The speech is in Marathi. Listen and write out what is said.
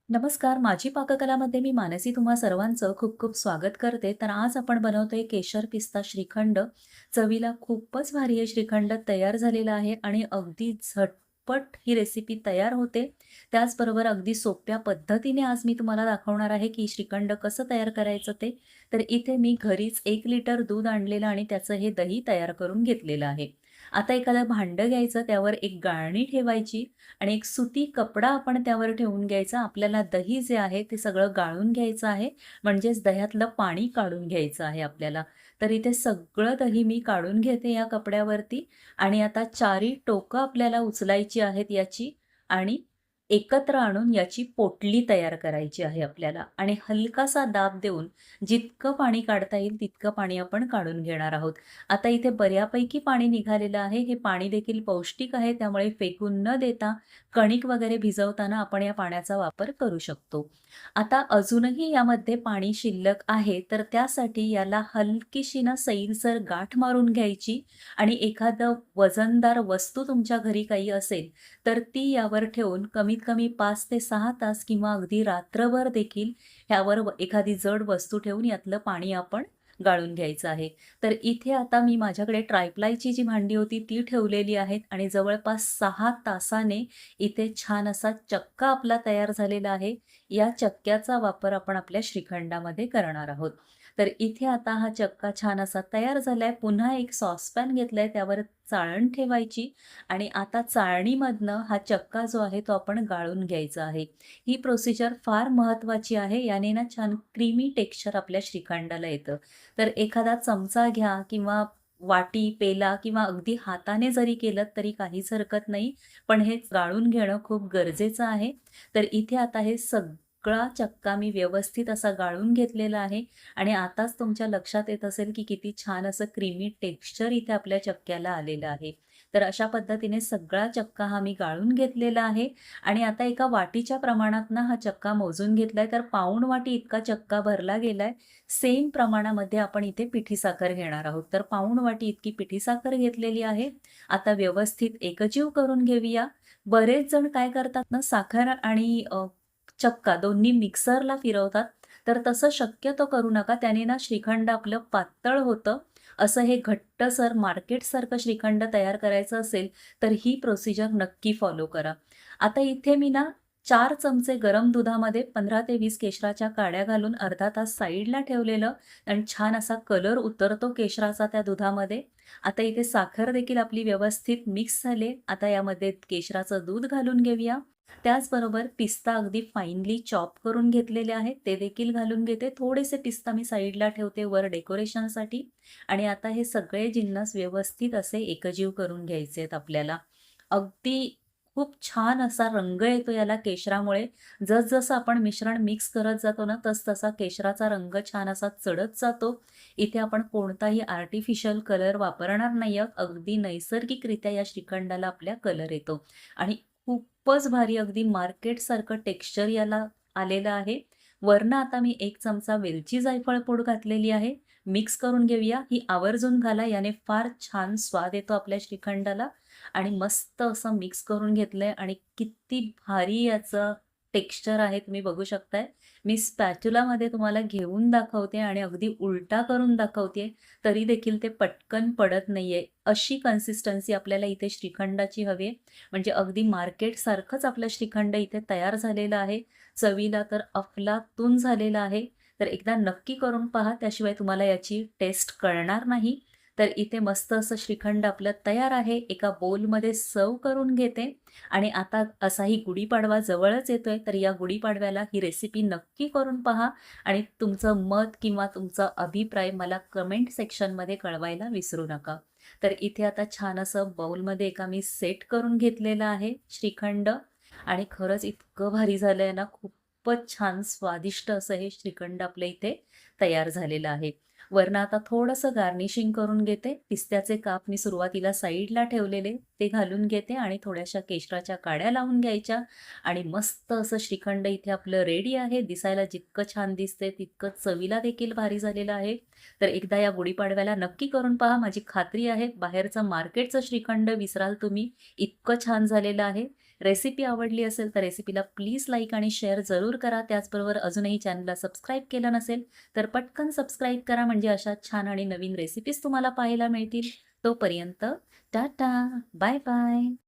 नमस्कार, माझी पाककलामध्ये मी मानसी तुम्हा सर्वांचं खूप खूप स्वागत करते. तर आज आपण बनवतोय केशर पिस्ता श्रीखंड. चवीला खूपच भारी आहे श्रीखंड तयार झालेला आहे आणि अगदी झटपट ही रेसिपी तयार होते. त्याचबरोबर अगदी सोप्या पद्धतीने आज मी तुम्हाला दाखवणार आहे की श्रीखंड कसं तयार करायचं ते. तर इथे मी घरीच 1 लिटर दूध आणलेलं आणि त्याचं हे दही तयार करून घेतलेलं आहे. आता एखादं भांडं घ्यायचं, त्यावर एक गाळणी ठेवायची आणि एक सुती कपडा आपण त्यावर ठेवून घ्यायचा. आपल्याला दही जे आहे ते सगळं गाळून घ्यायचं आहे, म्हणजेच दह्यातलं पाणी काढून घ्यायचं आहे आपल्याला. तर इथे सगळं दही मी काढून घेते या कपड्यावरती आणि आता चारी टोकं आपल्याला उचलायची आहेत याची आणि एकत्र आणून याची पोटली तयार करायची आहे आपल्याला आणि हलकासा दाब देऊन जितकं पाणी काढता येईल तितकं पाणी आपण काढून घेणार आहोत. आता इथे बऱ्यापैकी पाणी निघालेलं आहे. हे पाणी देखील पौष्टिक आहे, त्यामुळे फेकून न देता कणिक वगैरे भिजवताना आपण या पाण्याचा वापर करू शकतो. आता अजूनही यामध्ये पाणी शिल्लक आहे, तर त्यासाठी याला हलकीशी ना सैलसर गाठ मारून घ्यायची आणि एखादं वजनदार वस्तू तुमच्या घरी काही असेल, तर ती यावर ठेवून कमीत कमी 5 ते 6 तास किंवा अगदी रात्रभर देखील ह्यावर एखादी जड वस्तू ठेवून यातलं पाणी आपण गाळून घ्यायचं आहे. तर इथे आता मी माझ्याकडे ट्रायप्लायची जी भांडी होती ती ठेवलेली आहेत आणि जवळपास 6 तासाने इथे छान असा चक्का आपला तयार झालेला आहे. या चक्क्याचा वापर आपण आपल्या श्रीखंडामध्ये करणार आहोत. तर इथे आता हा चक्का छान असा तयार झालाय. पुन्हा एक सॉसपॅन घेतलाय, त्यावर चाळण ठेवायची आणि आता चाळणीमधनं हा चक्का जो आहे तो आपण गाळून घ्यायचा आहे. ही प्रोसिजर फार महत्त्वाची आहे. याने ना छान क्रीमी टेक्स्चर आपल्या श्रीखंडाला येतं. तर एखादा चमचा घ्या किंवा वाटी, पेला किंवा अगदी हाताने जरी केलं तरी काहीच हरकत नाही. पण हे गाळून घेणं खूप गरजेचं आहे. तर इथे आता हे सगळा चक्का मी व्यवस्थित असा गाळून घेतलेला आहे आणि आताच तुमच्या लक्षात येत असेल की किती छान असं क्रीमी टेक्स्चर इथे आपल्या चक्क्याला आलेलं आहे. तर अशा पद्धतीने सगळा चक्का हा मी गाळून घेतलेला आहे आणि आता एका वाटीच्या प्रमाणात ना हा चक्का मोजून घेतलाय, तर पाऊण वाटी इतका चक्का भरला गेलाय. सेम प्रमाणामध्ये आपण इथे पिठी साखर घेणार आहोत. तर पाऊण वाटी इतकी पिठी साखर घेतलेली आहे. आता व्यवस्थित एकजीव करून घेऊया. बरेच जण काय करतात ना, साखर आणि चक्का दोन्ही मिक्सरला फिरवतात. तर तसं शक्यतो करू नका. त्याने ना श्रीखंड आपलं पातळ होतं. असं हे घट्टसर मार्केटसारखं श्रीखंड तयार करायचं असेल, तर ही प्रोसिजर नक्की फॉलो करा. आता इथे मी ना 4 चमचे गरम दुधामध्ये 15 ते 20 केशराच्या काड्या घालून अर्धा तास साईडला ठेवलेलं आणि छान असा कलर उतरतो केशराचा त्या दुधामध्ये. आता इथे साखर देखील आपली व्यवस्थित मिक्स झाली. आता यामध्ये केशराचं दूध घालून घेऊया. त्याचबरोबर पिस्ता अगदी फाईनली चॉप करून घेतलेले आहेत, ते देखील घालून घेते. थोडेसे पिस्ता मी साईडला ठेवते वर डेकोरेशनसाठी आणि आता हे सगळे जिन्नस व्यवस्थित असे एकजीव करून घ्यायचे आहेत आपल्याला. अगदी खूप छान असा रंग येतो याला केशरामुळे. जसजसं आपण मिश्रण मिक्स करत जातो ना, तसतसा केशराचा रंग छान असा चढत जातो. इथे आपण कोणताही आर्टिफिशियल कलर वापरणार नाही आहोत. अगदी नैसर्गिकरित्या या श्रीखंडाला आपल्या कलर येतो आणि खूपच भारी अगदी मार्केटसारखं टेक्स्चर याला आलेलं आहे. वरनं आता मी 1 चमचा वेलची जायफळ पूड घातलेली आहे. मिक्स करून घेऊया. ही आवर्जून घाला, याने फार छान स्वाद येतो आपल्या श्रीखंडाला आणि मस्त असं मिक्स करून घेतलंय आणि किती भारी याचं टेक्स्चर आहे तुम्ही बघू शकताय. मी स्पॅच्युलामध्ये तुम्हाला घेऊन दाखवते आणि अगदी उलटा करून दाखवते, तरी देखील ते पटकन पडत नाहीये. अशी कन्सिस्टन्सी आपल्याला इथे श्रीखंडाची हवी आहे. म्हणजे अगदी मार्केटसारखंच आपलं श्रीखंड इथे तयार झालेलं आहे. चवीला तर अफलातून झालेलं आहे. तर एकदा नक्की करून पहा, त्याशिवाय तुम्हाला याची टेस्ट कळणार नाही. तर इथे मस्त असं श्रीखंड आपलं तयार आहे. एका बोलमध्ये सर्व्ह करून घेते आणि आता असाही गुढीपाडवा जवळच येतोय, तर या गुढीपाडव्याला ही रेसिपी नक्की करून पहा आणि तुमचं मत किंवा तुमचा अभिप्राय मला कमेंट सेक्शनमध्ये कळवायला विसरू नका. तर इथे आता छान असं बाउलमध्ये एका मी सेट करून घेतलेलं आहे श्रीखंड आणि खरंच इतकं भारी झालंय ना, खूपच छान स्वादिष्ट असं हे श्रीखंड आपल्या इथे तयार झालेलं आहे. वरनं आता थोडंसं गार्निशिंग करून घेते. पिस्त्याचे काप मी सुरुवातीला साईडला ठेवलेले ते घालून घेते आणि थोड्याशा केशराच्या काड्या लावून घ्यायच्या आणि मस्त असं श्रीखंड इथे आपलं रेडी आहे. दिसायला जितकं छान दिसते तितकं चवीला देखील भारी झालेलं आहे. तर एकदा या गुढीपाडव्याला नक्की करून पहा. माझी खात्री आहे बाहेरचं मार्केटचं श्रीखंड विसराल तुम्ही, इतकं छान झालेलं आहे. रेसिपी आवडली असेल तर रेसिपीला प्लीज लाईक आणि शेअर जरूर करा. त्याचबरोबर अजूनही चॅनलला सबस्क्राईब केलं नसेल तर पटकन सबस्क्राईब करा म्हणजे अशा छान आणि नवीन रेसिपीज तुम्हाला पाहायला मिळतील. तोपर्यंत टाटा, बाय बाय.